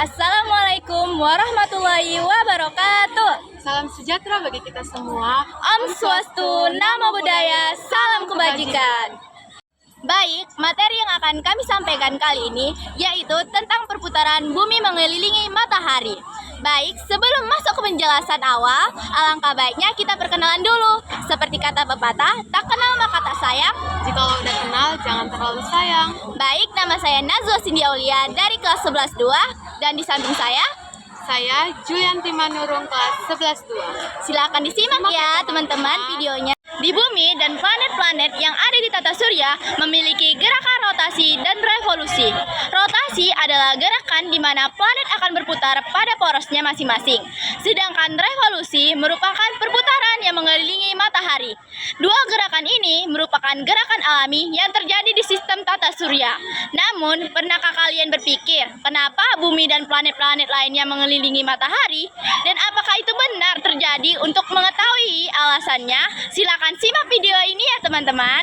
Assalamualaikum warahmatullahi wabarakatuh. Salam sejahtera bagi kita semua. Om Swastu, Namo Buddhaya, salam kebajikan. Baik, materi yang akan kami sampaikan kali ini yaitu tentang perputaran bumi mengelilingi matahari. Baik, sebelum masuk ke penjelasan awal, alangkah baiknya kita perkenalan dulu. Seperti kata pepatah, tak kenal maka tak sayang. Jika udah kenal, jangan terlalu sayang. Baik, nama saya Najwa Cindy Aulia dari kelas 11-2 dan di samping saya Julianti Manurung kelas 11-2. silakan disimak ya teman-teman videonya. Di bumi dan planet-planet yang ada di tata surya memiliki gerakan rotasi dan revolusi. Rotasi adalah gerakan di mana planet akan berputar pada porosnya masing-masing. Sedangkan revolusi merupakan perputaran yang mengelilingi matahari. Dua gerakan ini merupakan gerakan alami yang terjadi di sistem tata surya. Namun, pernahkah kalian berpikir kenapa bumi dan planet-planet lainnya mengelilingi matahari? Dan apakah itu benar terjadi? Untuk mengetahui alasannya, silakan simak video ini ya teman-teman.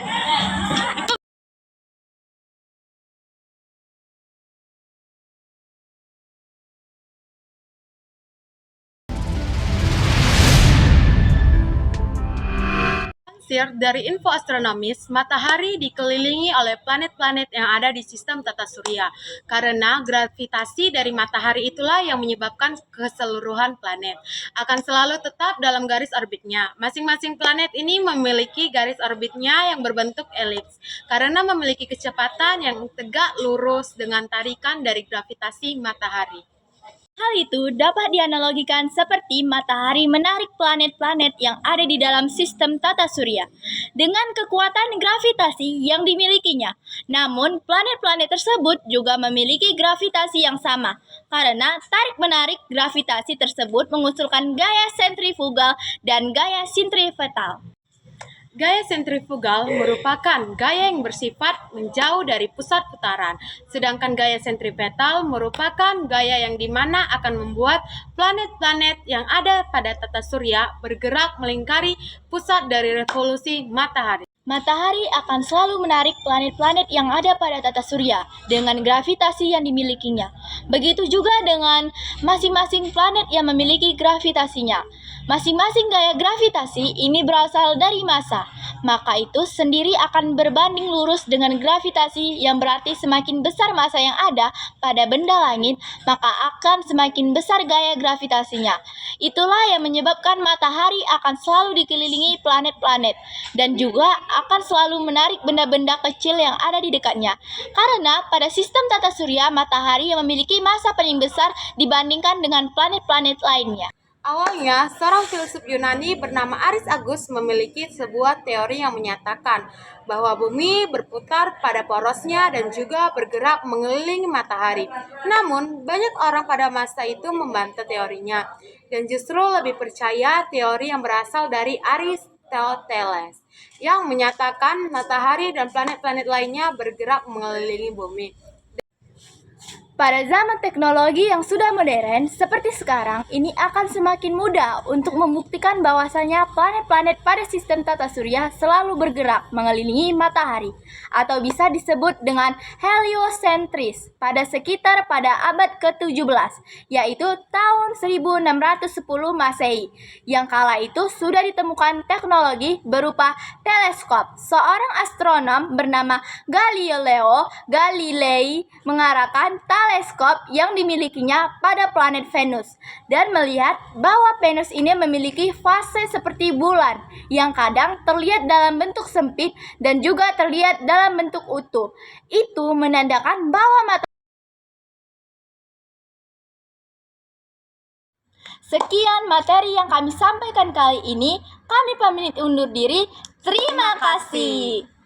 Dari info astronomis, matahari dikelilingi oleh planet-planet yang ada di sistem tata surya. Karena gravitasi dari matahari itulah yang menyebabkan keseluruhan planet akan selalu tetap dalam garis orbitnya. Masing-masing planet ini memiliki garis orbitnya yang berbentuk elips karena memiliki kecepatan yang tegak lurus dengan tarikan dari gravitasi matahari. Hal itu dapat dianalogikan seperti matahari menarik planet-planet yang ada di dalam sistem tata surya dengan kekuatan gravitasi yang dimilikinya. Namun, planet-planet tersebut juga memiliki gravitasi yang sama karena tarik-menarik gravitasi tersebut mengusulkan gaya sentrifugal dan gaya sentripetal. Gaya sentrifugal merupakan gaya yang bersifat menjauh dari pusat putaran, sedangkan gaya sentripetal merupakan gaya yang dimana akan membuat planet-planet yang ada pada tata surya bergerak melingkari pusat dari revolusi matahari. Matahari akan selalu menarik planet-planet yang ada pada tata surya dengan gravitasi yang dimilikinya. Begitu juga dengan masing-masing planet yang memiliki gravitasinya. Masing-masing gaya gravitasi ini berasal dari massa, maka itu sendiri akan berbanding lurus dengan gravitasi, yang berarti semakin besar massa yang ada pada benda langit, maka akan semakin besar gaya gravitasinya. Itulah yang menyebabkan matahari akan selalu dikelilingi planet-planet dan juga akan selalu menarik benda-benda kecil yang ada di dekatnya. Karena pada sistem tata surya, matahari yang memiliki massa paling besar dibandingkan dengan planet-planet lainnya. Awalnya, seorang filsuf Yunani bernama Aristarchus memiliki sebuah teori yang menyatakan bahwa bumi berputar pada porosnya dan juga bergerak mengelilingi matahari. Namun, banyak orang pada masa itu membantah teorinya dan justru lebih percaya teori yang berasal dari Aristoteles yang menyatakan matahari dan planet-planet lainnya bergerak mengelilingi bumi. Pada zaman teknologi yang sudah modern seperti sekarang, ini akan semakin mudah untuk membuktikan bahwasanya planet-planet pada sistem tata surya selalu bergerak mengelilingi matahari, atau bisa disebut dengan heliocentris pada abad ke-17, yaitu tahun 1610 Masehi. Yang kala itu sudah ditemukan teknologi berupa teleskop. Seorang astronom bernama Galileo Galilei mengarahkan teleskop yang dimilikinya pada planet Venus dan melihat bahwa Venus ini memiliki fase seperti bulan yang kadang terlihat dalam bentuk sempit dan juga terlihat dalam bentuk utuh. Itu menandakan bahwa Sekian materi yang kami sampaikan kali ini. Kami pamit undur diri. Terima kasih.